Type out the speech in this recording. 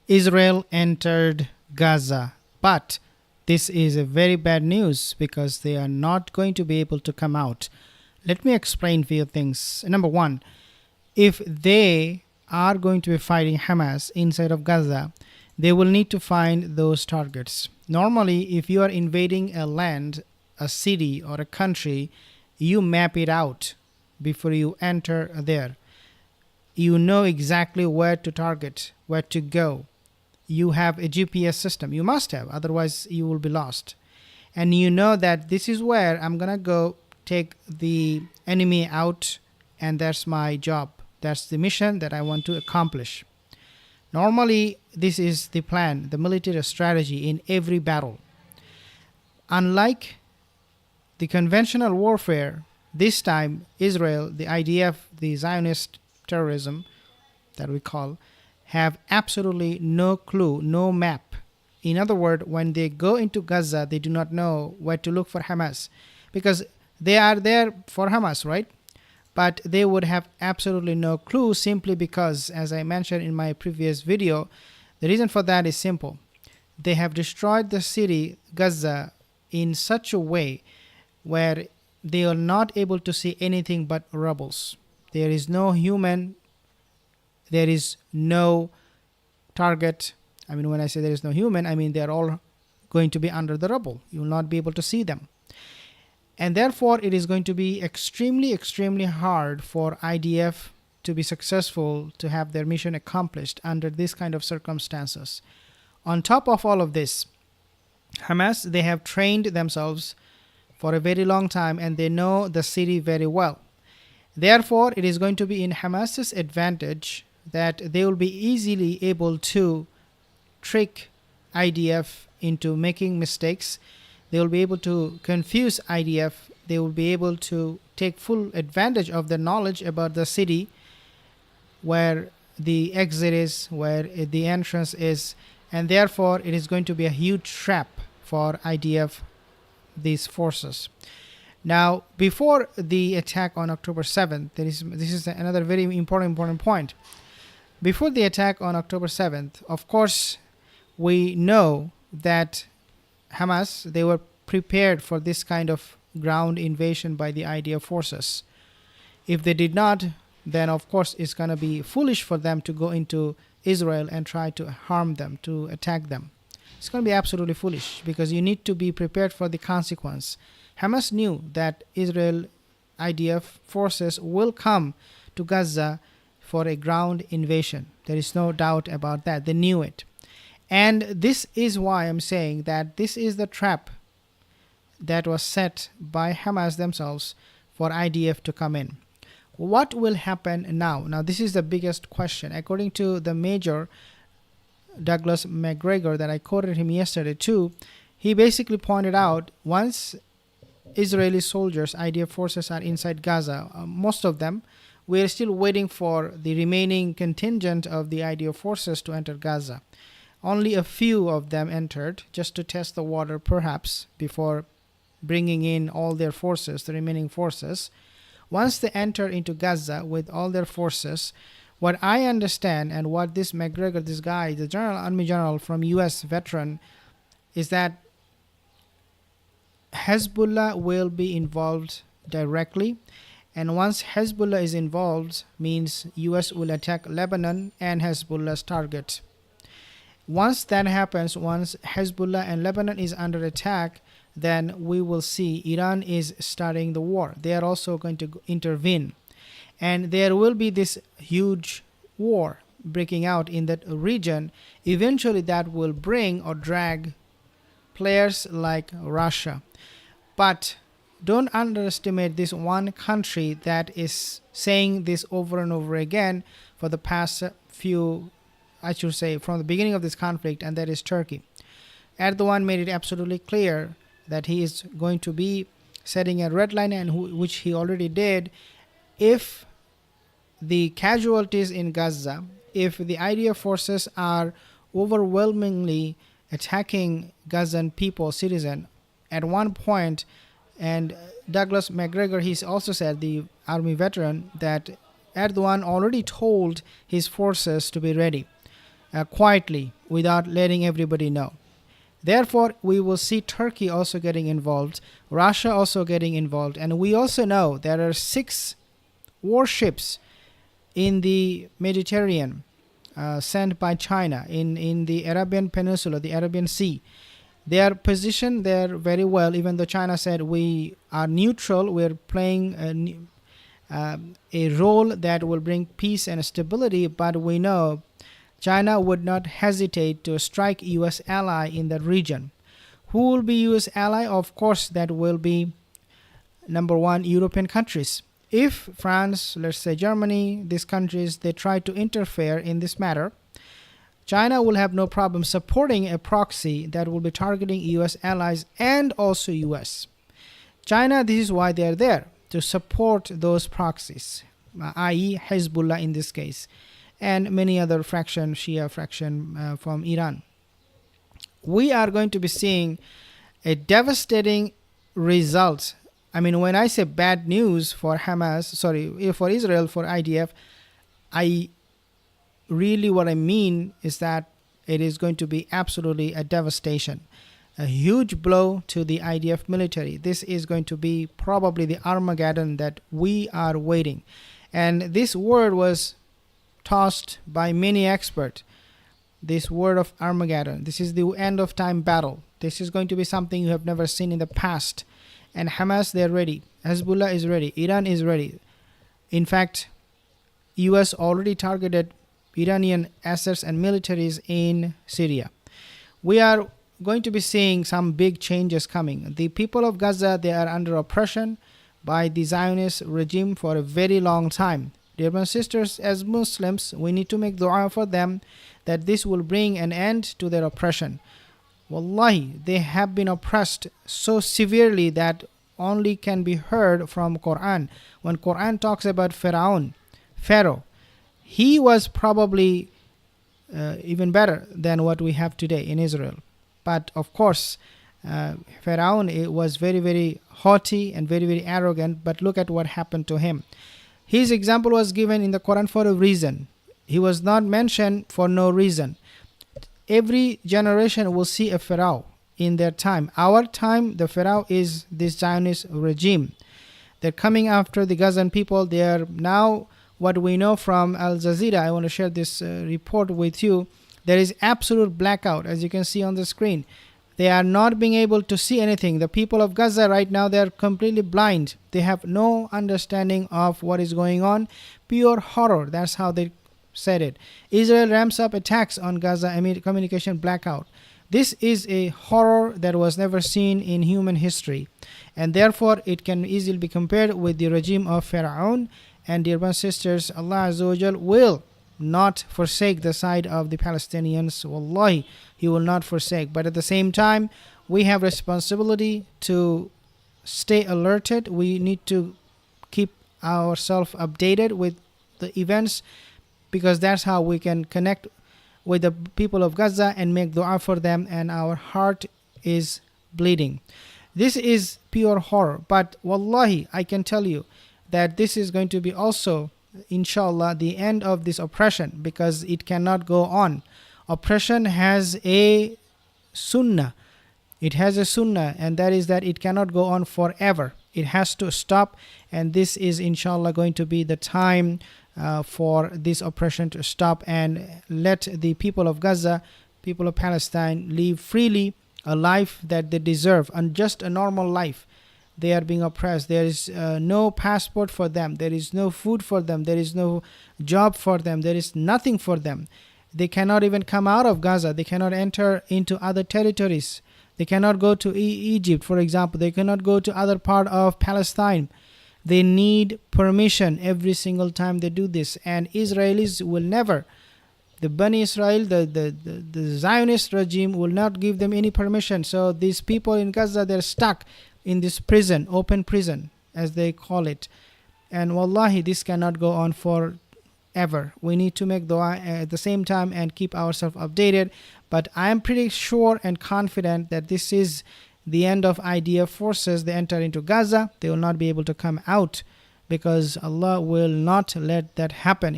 Israel entered Gaza, but this is a very bad news because they are not going to be able to come out. Let me explain a few things. Number one, if they are going to be fighting Hamas inside of Gaza, they will need to find those targets. Normally, if you are invading a land, a city, or a country, you map it out before you enter there. You know exactly where to target, where to go. You have a GPS system. You must have, otherwise, you will be lost. And you know that this is where I'm going to go take the enemy out, and that's my job. That's the mission that I want to accomplish. Normally, this is the plan, the military strategy in every battle. Unlike the conventional warfare, this time Israel, the IDF, the Zionist terrorism that we call, have absolutely no clue, no map. In other words, when they go into Gaza, they do not know where to look for Hamas because they are there for Hamas, right? But they would have absolutely no clue simply because, as I mentioned in my previous video, the reason for that is simple. They have destroyed the city, Gaza, in such a way where they are not able to see anything but rubbles. There is no human, there is no target. I mean, when I say there is no human, I mean they are all going to be under the rubble. You will not be able to see them. And therefore, it is going to be extremely, extremely hard for IDF to be successful to have their mission accomplished under this kind of circumstances. On top of all of this, Hamas, they have trained themselves for a very long time and they know the city very well. Therefore, it is going to be in Hamas's advantage that they will be easily able to trick IDF into making mistakes. They will be able to confuse IDF. They will be able to take full advantage of the knowledge about the city, where the exit is, where the entrance is, and therefore it is going to be a huge trap for IDF, these forces. Now, before the attack on October 7th, this is another very important point. Before the attack on October 7th, of course, we know that Hamas, they were prepared for this kind of ground invasion by the IDF forces. If they did not, then of course it's going to be foolish for them to go into Israel and try to harm them, to attack them. It's going to be absolutely foolish because you need to be prepared for the consequence. Hamas knew that Israel IDF forces will come to Gaza for a ground invasion. There is no doubt about that. They knew it. And this is why I'm saying that this is the trap that was set by Hamas themselves for IDF to come in. What will happen now? Now, this is the biggest question. According to the Major Douglas McGregor that I quoted him yesterday too, he basically pointed out once Israeli soldiers, IDF forces are inside Gaza, most of them, we are still waiting for the remaining contingent of the IDF forces to enter Gaza. Only a few of them entered just to test the water perhaps before bringing in all their forces, the remaining forces. Once they enter into Gaza with all their forces, what I understand and what this McGregor, this guy, the Army General from US veteran, is that Hezbollah will be involved directly. And once Hezbollah is involved, means US will attack Lebanon and Hezbollah's target. Once that happens, once Hezbollah and Lebanon is under attack, then we will see Iran is starting the war. They are also going to intervene. And there will be this huge war breaking out in that region. Eventually that will bring or drag players like Russia. But don't underestimate this one country that is saying this over and over again for the past few, I should say, from the beginning of this conflict, and that is Turkey. Erdogan made it absolutely clear that he is going to be setting a red line, and which he already did. If the casualties in Gaza, if the IDF forces are overwhelmingly attacking Gazan people, citizen, at one point, and Douglas McGregor, he also said, the army veteran, that Erdogan already told his forces to be ready. quietly without letting everybody know. Therefore, we will see Turkey also getting involved, Russia also getting involved, and we also know there are 6 warships in the Mediterranean sent by China in the Arabian Peninsula, the Arabian Sea. They are positioned there very well, even though China said we are neutral, we're playing a role that will bring peace and stability, but we know China would not hesitate to strike U.S. ally in the region. Who will be U.S. ally? Of course, that will be number one, European countries. If France, let's say Germany, these countries, they try to interfere in this matter, China will have no problem supporting a proxy that will be targeting U.S. allies and also U.S. China, this is why they are there, to support those proxies, i.e. Hezbollah in this case, and many other faction, Shia faction from Iran. We are going to be seeing a devastating result. I mean, when I say bad news for for Israel, for IDF, what I mean is that it is going to be absolutely a devastation, a huge blow to the IDF military. This is going to be probably the Armageddon that we are waiting. And this word was tossed by many experts. This word of Armageddon. This is the end of time battle. This is going to be something you have never seen in the past. And Hamas, they're ready. Hezbollah is ready. Iran is ready. In fact, US already targeted Iranian assets and militaries in Syria. We are going to be seeing some big changes coming. The people of Gaza, they are under oppression by the Zionist regime for a very long time. Dear brothers and sisters, as Muslims, we need to make dua for them that this will bring an end to their oppression. Wallahi, they have been oppressed so severely that only can be heard from Quran. When Quran talks about Pharaoh, he was probably even better than what we have today in Israel. But of course, Pharaoh was very, very haughty and very, very arrogant. But look at what happened to him. His example was given in the Quran for a reason. He was not mentioned for no reason. Every generation will see a Pharaoh in their time. Our time, the Pharaoh is this Zionist regime. They're coming after the Gazan people. They are now, what we know from Al Jazeera, I want to share this report with you. There is absolute blackout, as you can see on the screen. They are not being able to see anything. The people of Gaza right now, they are completely blind. They have no understanding of what is going on. Pure horror. That's how they said it. Israel ramps up attacks on Gaza amid communication blackout. This is a horror that was never seen in human history. And therefore, it can easily be compared with the regime of Pharaoh. And dear brothers and sisters, Allah Azza wa Jal will not forsake the side of the Palestinians. Wallahi, He will not forsake. But at the same time, we have responsibility to stay alerted. We need to keep ourselves updated with the events, because that's how we can connect with the people of Gaza and make dua for them, and our heart is bleeding. This is pure horror, but wallahi, I can tell you that this is going to be also, inshallah, the end of this oppression, because it cannot go on. Oppression has a sunnah. It has a sunnah, and that is that it cannot go on forever. It has to stop, and this is inshallah going to be the time for this oppression to stop, and let the people of Gaza, people of Palestine, live freely a life that they deserve, and just a normal life. They are being oppressed. There is no passport for them. There is no food for them. There is no job for them. There is nothing for them. They cannot even come out of Gaza. They cannot enter into other territories. They cannot go to Egypt, for example. They cannot go to other part of Palestine. They need permission every single time they do this. And Israelis will never, the Bani Israel, the Zionist regime will not give them any permission. So these people in Gaza, they're stuck in this prison, open prison, as they call it. And wallahi, this cannot go on forever. We need to make dua at the same time and keep ourselves updated. But I am pretty sure and confident that this is the end of IDF forces. They enter into Gaza. They will not be able to come out, because Allah will not let that happen.